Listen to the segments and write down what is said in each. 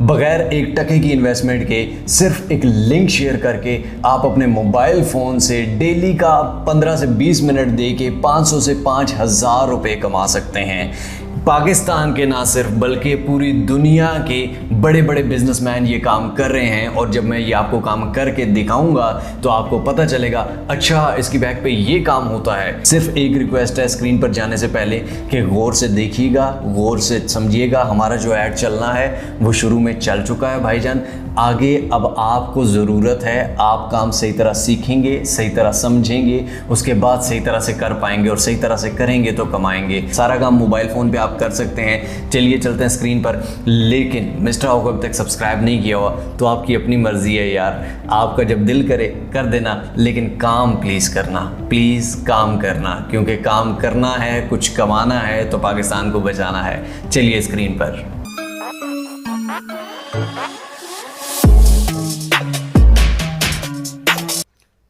बगैर एक टके की इन्वेस्टमेंट के सिर्फ एक लिंक शेयर करके आप अपने मोबाइल फ़ोन से डेली का 15 से 20 मिनट दे के 500 से 5000 रुपये कमा सकते हैं। पाकिस्तान के ना सिर्फ बल्कि पूरी दुनिया के बड़े बड़े बिजनेसमैन ये काम कर रहे हैं और जब मैं ये आपको काम करके दिखाऊंगा तो आपको पता चलेगा अच्छा इसकी बैक पे ये काम होता है। सिर्फ एक रिक्वेस्ट है स्क्रीन पर जाने से पहले कि गौर से देखिएगा, गौर से समझिएगा। हमारा जो ऐड चलना है वो शुरू में चल चुका है भाईजान। आगे अब आपको ज़रूरत है आप काम सही तरह सीखेंगे, सही तरह समझेंगे, उसके बाद सही तरह से कर पाएंगे और सही तरह से करेंगे तो कमाएंगे। सारा काम मोबाइल फ़ोन पे आप कर सकते हैं। चलिए चलते हैं स्क्रीन पर। लेकिन मिस्टर हाउ को अब तक सब्सक्राइब नहीं किया हुआ तो आपकी अपनी मर्जी है यार, आपका जब दिल करे कर देना, लेकिन काम प्लीज़ करना, प्लीज़ काम करना, क्योंकि काम करना है, कुछ कमाना है तो पाकिस्तान को बचाना है। चलिए स्क्रीन पर।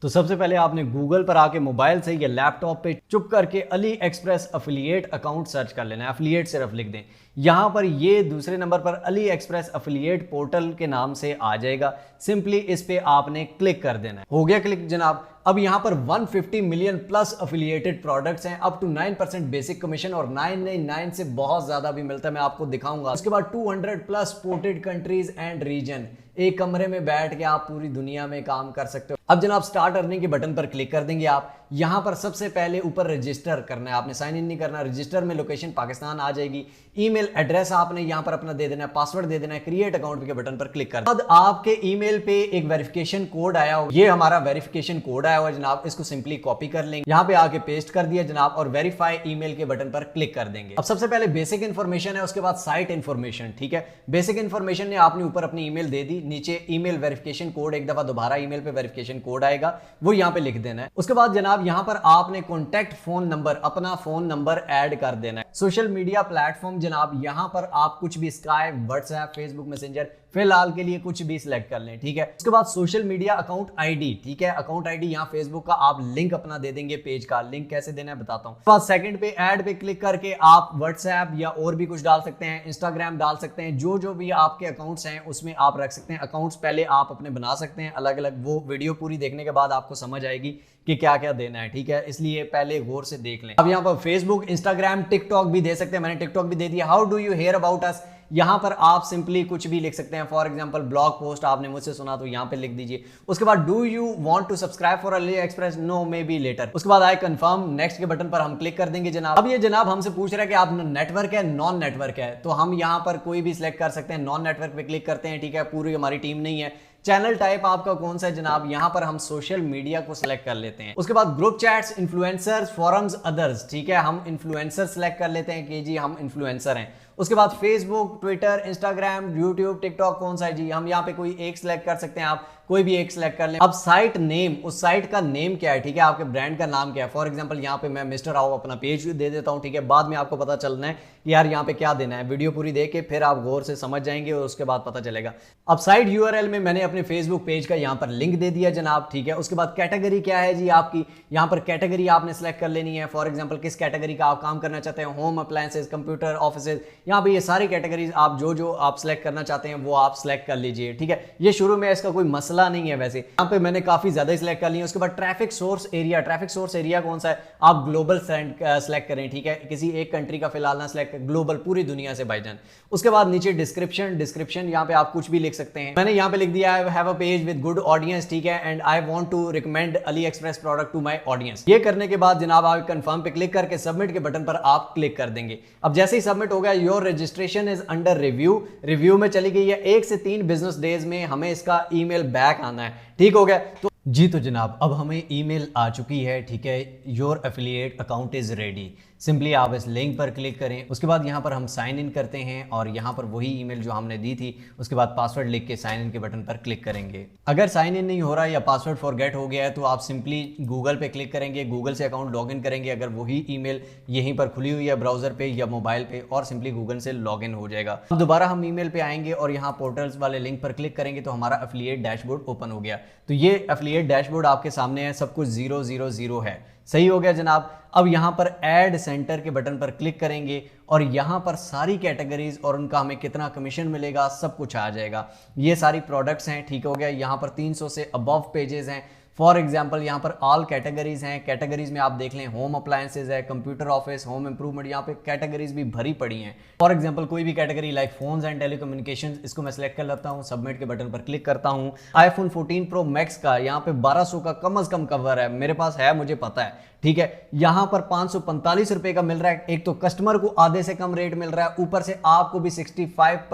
तो सबसे पहले आपने गूगल पर आके मोबाइल से या लैपटॉप पे चुप करके Ali express affiliate account search कर लेना है। एफिलिएट सिर्फ लिख दें। यहाँ पर ये दूसरे नंबर पर अली एक्सप्रेस एफिलिएट पोर्टल के नाम से आ जाएगा। सिंपली इस पे आपने क्लिक कर देना है। हो गया क्लिक जनाब। अब यहाँ पर 150 मिलियन प्लस एफिलिएटेड प्रोडक्ट्स हैं, अप टू 9% बेसिक कमीशन और 999 से बहुत ज्यादा भी मिलता है, मैं आपको दिखाऊंगा। उसके बाद 200 plus supported countries and region. एक कमरे में बैठ के आप पूरी दुनिया में काम कर सकते हो। अब जनाब स्टार्ट अर्निंग के बटन पर क्लिक कर देंगे आप। यहाँ पर सबसे पहले ऊपर रजिस्टर करना है, आपने साइन इन नहीं करना। रजिस्टर में लोकेशन पाकिस्तान आ जाएगी। ईमेल एड्रेस आपने यहाँ पर अपना दे देना है, पासवर्ड दे देना है। क्रिएट अकाउंट के बटन पर क्लिक कर बाद आपके ईमेल पे एक वेरिफिकेशन कोड आया हो, ये हमारा वेरिफिकेशन कोड आया हुआ जनाब। इसको सिंपली कॉपी कर लेंगे, यहाँ पे आके पेस्ट कर दिया जनाब और वेरीफाई ईमेल के बटन पर क्लिक कर देंगे। अब सबसे पहले बेसिक इन्फॉर्मेशन है, उसके बाद साइट इन्फॉर्मेशन। ठीक है, बेसिक इन्फॉर्मेशन ने आपने ऊपर अपनी ईमेल दे दी, नीचे ईमेल वेरिफिकेशन कोड, एक दफा दोबारा ईमेल पे वेरिफिकेशन कोड आएगा, वो यहाँ पे लिख देना है। उसके बाद जनाब यहाँ पर आपने कॉन्टैक्ट फोन नंबर, अपना फोन नंबर ऐड कर देना है। सोशल मीडिया प्लेटफॉर्म जनाब यहाँ पर आप कुछ भी स्काई, व्हाट्सएप, फेसबुक मैसेंजर, फिलहाल के लिए कुछ भी सिलेक्ट कर लें। ठीक है, उसके बाद सोशल मीडिया अकाउंट आईडी। ठीक है, अकाउंट आईडी यहाँ फेसबुक का आप लिंक अपना दे देंगे, पेज का लिंक कैसे देना है बताता हूँ। उसके बाद सेकंड पे ऐड पे क्लिक करके आप व्हाट्सएप या और भी कुछ डाल सकते हैं, इंस्टाग्राम डाल सकते हैं, जो भी आपके अकाउंट्स हैं उसमें आप रख सकते हैं। अकाउंट्स पहले आप अपने बना सकते हैं अलग अलग, वो वीडियो पूरी देखने के बाद आपको समझ आएगी कि क्या क्या देना है। ठीक है, इसलिए पहले गौर से देख लें। अब यहाँ पर फेसबुक, इंस्टाग्राम, टिकटॉक भी दे सकते हैं, मैंने टिकटॉक भी दे दिया। How do you here about us, यहाँ पर आप सिंपली कुछ भी लिख सकते हैं। फॉर एग्जांपल ब्लॉग पोस्ट आपने मुझसे सुना तो यहाँ पे लिख दीजिए। उसके बाद do you want to subscribe for AliExpress, no maybe later. उसके बाद आई कंफर्म, नेक्स्ट के बटन पर हम क्लिक कर देंगे जनाब। अब ये जनाब हमसे पूछ रहा है कि आप नेटवर्क है नॉन नेटवर्क है, तो हम यहाँ पर कोई भी सिलेक्ट कर सकते हैं। नॉन नेटवर्क पे क्लिक करते हैं। ठीक है, पूरी हमारी टीम नहीं है। चैनल टाइप आपका कौन सा है जनाब, यहाँ पर हम सोशल मीडिया को सिलेक्ट कर लेते हैं। उसके बाद group chats, influencers, forums, others. ठीक है, हम इन्फ्लुएंसर सिलेक्ट कर लेते हैं कि जी हम इन्फ्लुएंसर हैं। उसके बाद Facebook, Twitter, Instagram, YouTube, TikTok कौन सा है जी, हम यहाँ पे कोई एक सिलेक्ट कर सकते हैं। आप कोई भी एक सिलेक्ट कर लें। अब साइट नेम, उस साइट का नेम क्या है, ठीक है, आपके ब्रांड का नाम क्या है। फॉर एग्जांपल यहाँ पे मैं मिस्टर हाउ अपना पेज दे देता हूँ। ठीक है, बाद में आपको पता चलना है कि यार यहाँ पे क्या देना है। वीडियो पूरी देख के फिर आप गौर से समझ जाएंगे और उसके बाद पता चलेगा। अब साइट यूआरएल में मैंने अपने फेसबुक पेज का यहाँ पर लिंक दे दिया जनाब। ठीक है, उसके बाद कैटेगरी क्या है जी आपकी, यहाँ पर कैटेगरी आपने सेलेक्ट कर लेनी है। फॉर एग्जाम्पल किस कैटेगरी का आप काम करना चाहते हैं, होम अप्लायंसेज, कंप्यूटर, ऑफिसेज, यहाँ पे ये सारी कैटेगरीज आप जो आप सिलेक्ट करना चाहते हैं वो आप सिलेक्ट कर लीजिए। ठीक है, ये शुरू में इसका कोई मसला नहीं है, वैसे यहाँ पे मैंने काफी ज्यादा सिलेक्ट कर ली है। उसके बाद traffic source area, traffic source area कौन सा है, आप ग्लोबल सेलेक्ट करें। ठीक है, किसी एक कंट्री का फिलहाल ना सिलेक्ट, ग्लोबल पूरी दुनिया से भाईजान। उसके बाद नीचे डिस्क्रिप्शन यहाँ पे आप कुछ भी लिख सकते हैं। मैंने यहाँ पे लिख दिया I have a page with good audience. ठीक है, and I want to recommend AliExpress product to my audience. ये करने के बाद जनाब आप कंफर्म पे क्लिक करके सबमिट के बटन पर आप क्लिक कर देंगे। अब जैसे ही सबमिट हो गया, your registration is under review में चली गई है। 1 से 3 बिजनेस डेज में हमें इसका ईमेल बैक आना है। ठीक हो गया तो जी, तो जनाब अब हमें ईमेल आ चुकी है। ठीक है, your affiliate account is ready. Simply आप इस लिंक पर क्लिक करें। उसके बाद यहाँ पर हम साइन इन करते हैं और यहाँ पर वही ईमेल जो हमने दी थी, उसके बाद पासवर्ड लिख के साइन इन के बटन पर क्लिक करेंगे। अगर साइन इन नहीं हो रहा या पासवर्ड फॉरगेट हो गया है तो आप सिंपली गूगल पे क्लिक करेंगे, गूगल से अकाउंट लॉगिन करेंगे। अगर वही ईमेल यहीं पर खुली हुई है ब्राउजर पे या मोबाइल पे, और सिंपली गूगल से लॉगिन हो जाएगा। अब दोबारा हम ईमेल पे आएंगे और यहाँ पोर्टल्स वाले लिंक पर क्लिक करेंगे तो हमारा एफिलिएट डैशबोर्ड ओपन हो गया। तो ये एफिलिएट डैशबोर्ड आपके सामने है, सब कुछ 000 है। सही हो गया जनाब। अब यहाँ पर ऐड सेंटर के बटन पर क्लिक करेंगे और यहाँ पर सारी कैटेगरीज और उनका हमें कितना कमीशन मिलेगा सब कुछ आ जाएगा। ये सारी प्रोडक्ट्स हैं, ठीक हो गया। यहाँ पर 300 से अबव पेजेस हैं। फॉर एग्जाम्पल यहाँ पर ऑल कैटेगरीज हैं। कैटेगरीज में आप देख लें होम अप्लायंसेज है, कंप्यूटर ऑफिस, होम इंप्रूवमेंट, यहाँ पे कैटेगरीज भी भरी पड़ी हैं। फॉर एग्जाम्पल कोई भी category like phones and telecommunications, इसको मैं सिलेक्ट कर लेता हूँ, सबमिट के बटन पर क्लिक करता हूँ। आईफोन 14 प्रो मैक्स का यहाँ पे 1200 का कम से कम कवर है, मेरे पास है, मुझे पता है, ठीक है। यहाँ पर 545 रुपए का मिल रहा है। एक तो कस्टमर को आधे से कम रेट मिल रहा है, ऊपर से आपको भी 65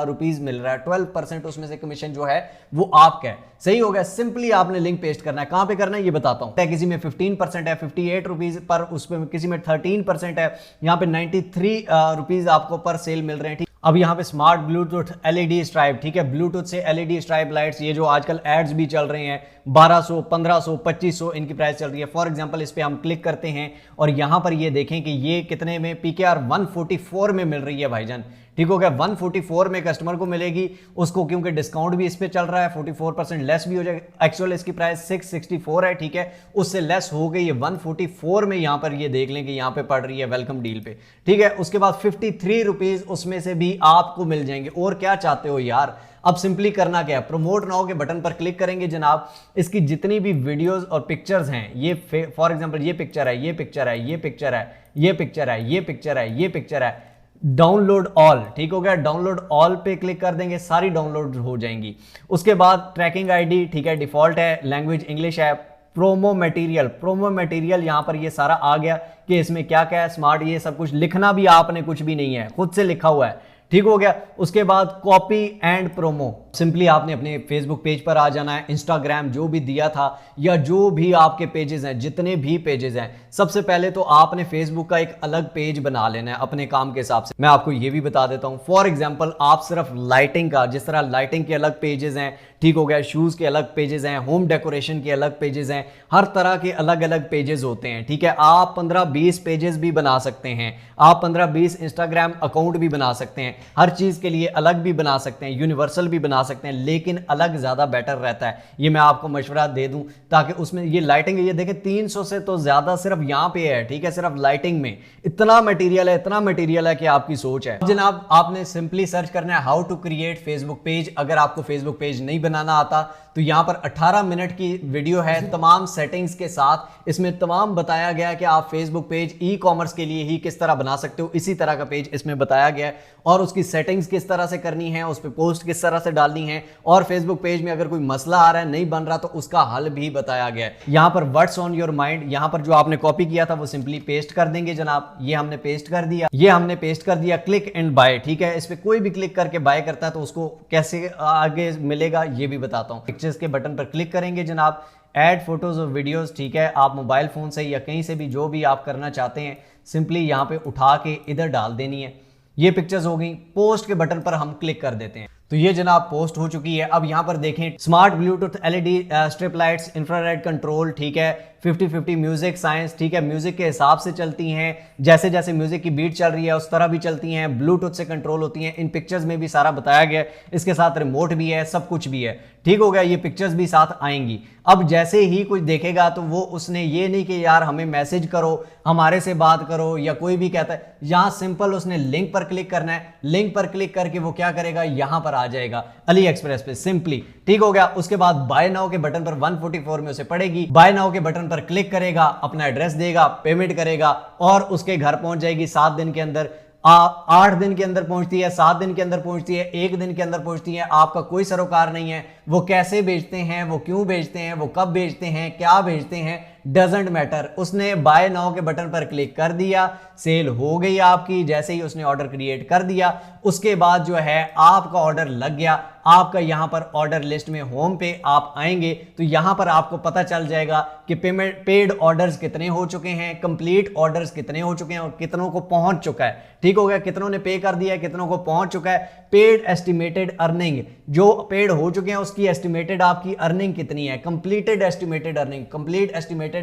रुपीज मिल रहा है। 12% उसमें से कमीशन जो है वो आपका है। सही हो गया। सिंपली आपने लिंक पेस्ट करना है। कहां पे करना है ये बताता हूं। किसी में 15% है, 58 रुपीज पर, उसमें किसी में 13% है। यहाँ पे 93 रुपीज आपको पर सेल मिल रहे हैं, ठीक। अब यहाँ पे स्मार्ट ब्लूटूथ एलईडी स्ट्राइप, ठीक है, ब्लूटूथ से एलईडी स्ट्राइप लाइट्स, ये जो आजकल एड्स भी चल रहे हैं, 1200, 1500, 2500 इनकी प्राइस चल रही है। फॉर एग्जांपल इस पे हम क्लिक करते हैं और यहाँ पर ये देखें कि ये कितने में, PKR 144 में मिल रही है भाईजान, ठीक हो गया। 144 में कस्टमर को मिलेगी, उसको क्योंकि डिस्काउंट भी इस पे चल रहा है, 44% लेस भी हो जाएगा। एक्चुअल इसकी प्राइस 664 है, ठीक है, उससे लेस हो गई है 144 में। यहाँ पर ये देख लें कि यहाँ पे पड़ रही है वेलकम डील पे, ठीक है। उसके बाद 53 रुपीज उसमें से भी आपको मिल जाएंगे। और क्या चाहते हो यार। अब सिंपली करना क्या है, प्रमोट नाउ के बटन पर क्लिक करेंगे जनाब। इसकी जितनी भी वीडियोस और पिक्चर्स हैं, ये फॉर एग्जांपल ये पिक्चर है, ये पिक्चर है, ये पिक्चर है, ये पिक्चर है, ये पिक्चर है, ये पिक्चर है, डाउनलोड ऑल, ठीक हो गया। डाउनलोड ऑल पे क्लिक कर देंगे, सारी डाउनलोड हो जाएंगी। उसके बाद ट्रैकिंग आईडी, ठीक है, डिफॉल्ट है, लैंग्वेज इंग्लिश है। प्रोमो मटेरियल यहाँ पर ये सारा आ गया कि इसमें क्या क्या है, स्मार्ट, ये सब कुछ लिखना भी आपने कुछ भी नहीं है, खुद से लिखा हुआ है, ठीक हो गया। उसके बाद कॉपी एंड प्रोमो, सिंपली आपने अपने फेसबुक पेज पर आ जाना है। इंस्टाग्राम जो भी दिया था या जो भी आपके पेजेस हैं, जितने भी पेजेस हैं, सबसे पहले तो आपने फेसबुक का एक अलग पेज बना लेना है अपने काम के हिसाब से। मैं आपको ये भी बता देता हूं, फॉर एग्जांपल आप सिर्फ लाइटिंग का, जिस तरह लाइटिंग के अलग पेजेस हैं, ठीक हो गया, शूज के अलग पेजेस हैं, होम डेकोरेशन के अलग पेजेस हैं, हर तरह के अलग अलग पेजेस होते हैं, ठीक है। आप 15-20 पेजेस भी बना सकते हैं, आप 15-20 इंस्टाग्राम अकाउंट भी बना सकते हैं, हर चीज के लिए अलग भी बना सकते हैं, यूनिवर्सल भी बना सकते हैं, लेकिन अलग ज्यादा बेटर रहता है। ये मैं आपको मशवरा दे दूं ताकि उसमें ये लाइटिंग, ये देखें 300 से तो ज्यादा सिर्फ यहां पे है, ठीक है, सिर्फ लाइटिंग में इतना मटेरियल है, इतना मटेरियल है कि आपकी सोच है। जनाब आपने सिंपली सर्च करना है how to create Facebook page. अगर आपको फेसबुक पेज नहीं बनाना आता तो यहां पर 18 मिनट की वीडियो है तमाम सेटिंग्स के साथ। इसमें तमाम बताया गया कि आप फेसबुक पेज ई कॉमर्स के लिए ही किस तरह बना सकते हो, इसी तरह का पेज इसमें बताया गया है, और उसकी सेटिंग्स किस तरह से करनी है, उस पर पोस्ट किस तरह से डालनी है, और फेसबुक पेज में अगर कोई मसला आ रहा है, नहीं बन रहा, तो उसका हल भी बताया गया है। यहां पर व्हाट्स ऑन योर माइंड, यहां पर जो आपने कॉपी किया था वो सिंपली पेस्ट कर देंगे जनाब। ये हमने पेस्ट कर दिया, ये हमने पेस्ट कर दिया। क्लिक एंड बाय, ठीक है, इस पे कोई भी क्लिक करके बाय करता है तो उसको कैसे आगे मिलेगा ये भी बताता हूं। पिक्चर्स के बटन पर क्लिक करेंगे जनाब, ऐड फोटोज और वीडियोस, ठीक है, आप मोबाइल फोन से या कहीं से भी जो भी आप करना चाहते हैं सिंपली यहां पे उठा के इधर डाल देनी है। ये पिक्चर्स हो गई। पोस्ट के बटन पर हम क्लिक कर देते हैं तो ये जनाब पोस्ट हो चुकी है। अब यहां पर देखें smart Bluetooth LED strip lights, infrared control, ठीक है, 50-50 म्यूजिक साइंस, ठीक है, म्यूजिक के हिसाब से चलती हैं, जैसे जैसे म्यूजिक की बीट चल रही है उस तरह भी चलती हैं, ब्लूटूथ से कंट्रोल होती हैं। इन पिक्चर्स में भी सारा बताया गया है, इसके साथ रिमोट भी है, सब कुछ भी है, ठीक हो गया। ये पिक्चर्स भी साथ आएंगी। अब जैसे ही कुछ देखेगा तो वो उसने ये नहीं कि यार हमें मैसेज करो, हमारे से बात करो, या कोई भी कहता है, यहां सिंपल उसने लिंक पर क्लिक करना है। लिंक पर क्लिक करके वो क्या करेगा, यहां पर आ जाएगा अली एक्सप्रेस पे सिंपली, ठीक हो गया। उसके बाद बाय नाउ के बटन पर 144 में उसे पड़ेगी। बाय नाउ के बटन पर क्लिक करेगा, अपना एड्रेस देगा, पेमेंट करेगा और उसके घर पहुंच जाएगी 7 दिन के अंदर। 8 दिन के अंदर पहुंचती है, 7 दिन के अंदर पहुंचती है, 1 दिन के अंदर पहुंचती है। आपका कोई सरोकार नहीं है। वो कैसे बेचते हैं, वो क्यों बेचते हैं, वो कब बेचते हैं, क्या बेचते हैं, डजेंट मैटर। उसने बाय नाउ के बटन पर क्लिक कर दिया, सेल हो गई आपकी। जैसे ही उसने ऑर्डर क्रिएट कर दिया उसके बाद जो है आपका ऑर्डर लग गया। आपका यहां पर ऑर्डर लिस्ट में होम पे आप आएंगे तो यहां पर आपको पता चल जाएगा कि पेड ऑर्डर्स कितने हो चुके हैं, कंप्लीट ऑर्डर्स कितने हो चुके हैं और कितनों को पहुंच चुका है, ठीक हो गया, कितनों ने पे कर दिया है, कितनों को पहुंच चुका है। पेड एस्टिमेटेड अर्निंग, जो पेड हो चुके हैं उसकी एस्टिमेटेड आपकी अर्निंग कितनी है, कंप्लीट एस्टिमेटेड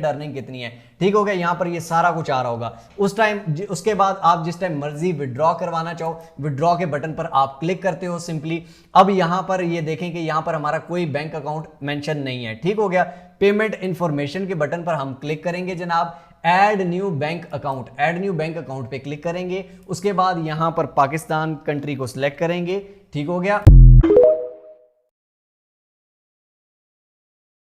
अर्निंग कितनी है। ठीक हो गया, यहां पर ये सारा कुछ आ रहा होगा। उस टाइम उसके बाद आप जिस टाइम मर्जी विड्रॉ करवाना चाहो, विड्रॉ के बटन पर आप क्लिक करते हो सिंपली। अब यहां पर ये देखें कि यहां पर हमारा कोई बैंक अकाउंट मेंशन नहीं है। ठीक हो गया, पेमेंट इंफॉर्मेशन के बटन पर हम क्लिक करेंगे जनाब, ऐड न्यू बैंक अकाउंट पे क्लिक करेंगे। उसके बाद यहां पर पाकिस्तान कंट्री को सिलेक्ट करेंगे। ठीक हो गया।